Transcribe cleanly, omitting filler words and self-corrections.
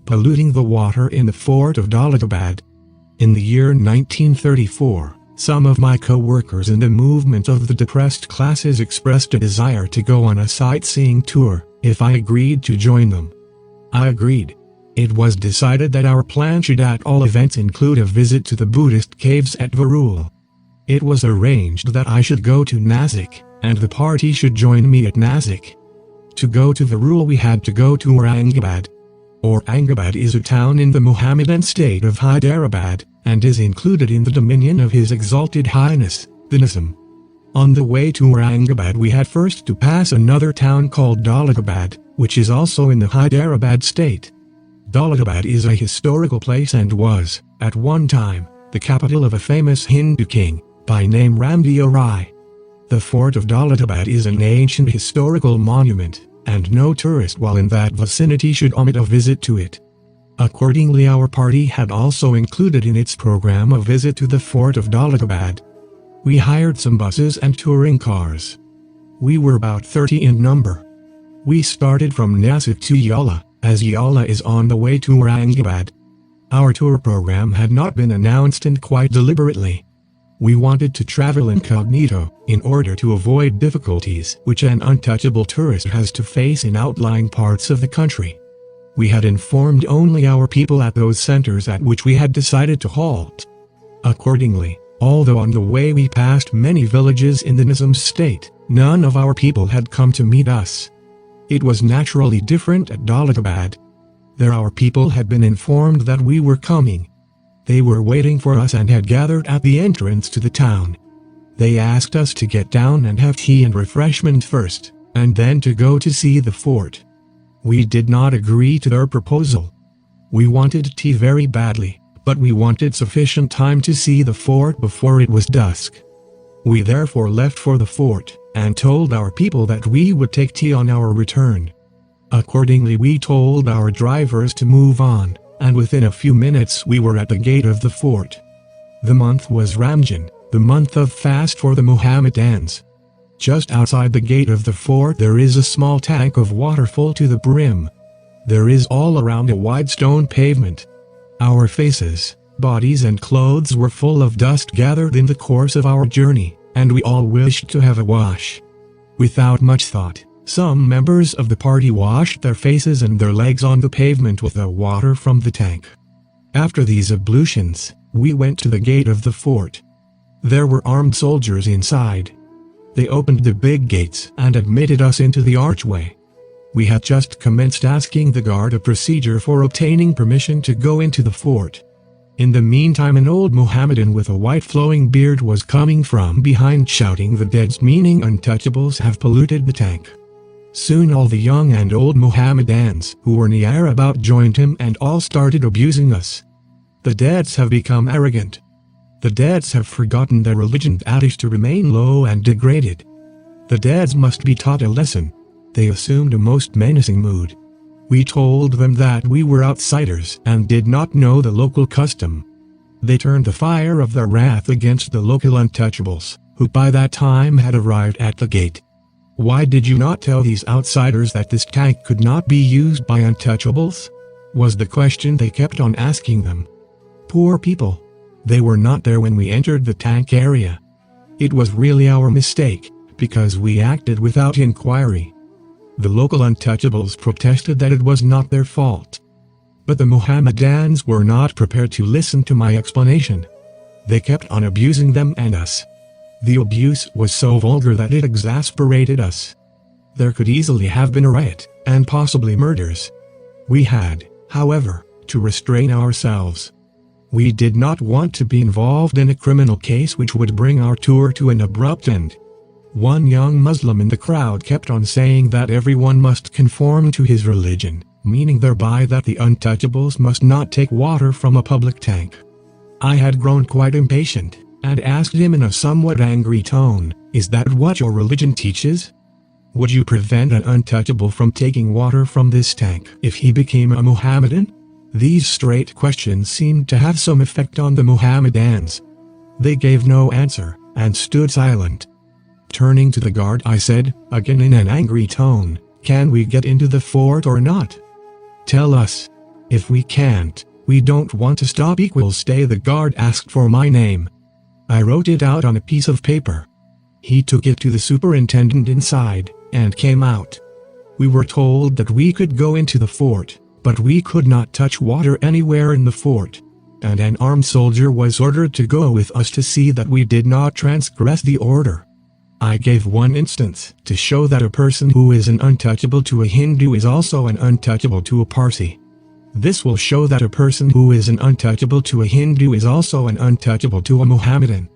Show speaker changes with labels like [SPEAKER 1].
[SPEAKER 1] polluting the water in the fort of Daulatabad. In the year 1934, some of my co-workers in the movement of the depressed classes expressed a desire to go on a sightseeing tour, if I agreed to join them. I agreed. It was decided that our plan should at all events include a visit to the Buddhist caves at Varul. It was arranged that I should go to Nasik, and the party should join me at Nasik. To go to Varul we had to go to Aurangabad. Aurangabad is a town in the Muhammadan state of Hyderabad, and is included in the dominion of His Exalted Highness, the Nizam. On the way to Aurangabad we had first to pass another town called Daulatabad, which is also in the Hyderabad state. Daulatabad is a historical place and was, at one time, the capital of a famous Hindu king, by name Ramdeo Rai. The fort of Daulatabad is an ancient historical monument, and no tourist while in that vicinity should omit a visit to it. Accordingly, our party had also included in its program a visit to the fort of Daulatabad. We hired some buses and touring cars. We were about 30 in number. We started from Nasik to Yala, as Yala is on the way to Aurangabad. Our tour program had not been announced, and quite deliberately. We wanted to travel incognito, in order to avoid difficulties which an untouchable tourist has to face in outlying parts of the country. We had informed only our people at those centers at which we had decided to halt. Accordingly, although on the way we passed many villages in the Nizam state, none of our people had come to meet us. It was naturally different at Daulatabad. There our people had been informed that we were coming. They were waiting for us and had gathered at the entrance to the town. They asked us to get down and have tea and refreshment first, and then to go to see the fort. We did not agree to their proposal. We wanted tea very badly, but we wanted sufficient time to see the fort before it was dusk. We therefore left for the fort, and told our people that we would take tea on our return. Accordingly, we told our drivers to move on, and within a few minutes we were at the gate of the fort. The month was Ramjan, the month of fast for the Mohammedans. Just outside the gate of the fort there is a small tank of water full to the brim. There is all around a wide stone pavement. Our faces, bodies and clothes were full of dust gathered in the course of our journey, and we all wished to have a wash. Without much thought, some members of the party washed their faces and their legs on the pavement with the water from the tank. After these ablutions, we went to the gate of the fort. There were armed soldiers inside. They opened the big gates and admitted us into the archway. We had just commenced asking the guard a procedure for obtaining permission to go into the fort. In the meantime, an old Mohammedan with a white flowing beard was coming from behind shouting, "The deads, meaning untouchables, have polluted the tank." Soon all the young and old Mohammedans who were near about joined him and all started abusing us. The deads have become arrogant. The deads have forgotten their religion and is to remain low and degraded. The deads must be taught a lesson. They assumed a most menacing mood. We told them that we were outsiders and did not know the local custom. They turned the fire of their wrath against the local untouchables, who by that time had arrived at the gate. "Why did you not tell these outsiders that this tank could not be used by untouchables?" was the question they kept on asking them. Poor people. They were not there when we entered the tank area. It was really our mistake, because we acted without inquiry. The local untouchables protested that it was not their fault. But the Mohammedans were not prepared to listen to my explanation. They kept on abusing them and us. The abuse was so vulgar that it exasperated us. There could easily have been a riot, and possibly murders. We had, however, to restrain ourselves. We did not want to be involved in a criminal case which would bring our tour to an abrupt end. One young Muslim in the crowd kept on saying that everyone must conform to his religion, meaning thereby that the untouchables must not take water from a public tank. I had grown quite impatient, and asked him in a somewhat angry tone, "Is that what your religion teaches? Would you prevent an untouchable from taking water from this tank if he became a Mohammedan?" These straight questions seemed to have some effect on the Mohammedans. They gave no answer, and stood silent. Turning to the guard I said, again in an angry tone, "Can we get into the fort or not? Tell us." If we can't, we don't want to stop. Stay. The guard asked for my name. I wrote it out on a piece of paper. He took it to the superintendent inside, and came out. We were told that we could go into the fort, but we could not touch water anywhere in the fort, and an armed soldier was ordered to go with us to see that we did not transgress the order. I gave one instance to show that a person who is an untouchable to a Hindu is also an untouchable to a Parsi. This will show that a person who is an untouchable to a Hindu is also an untouchable to a Mohammedan.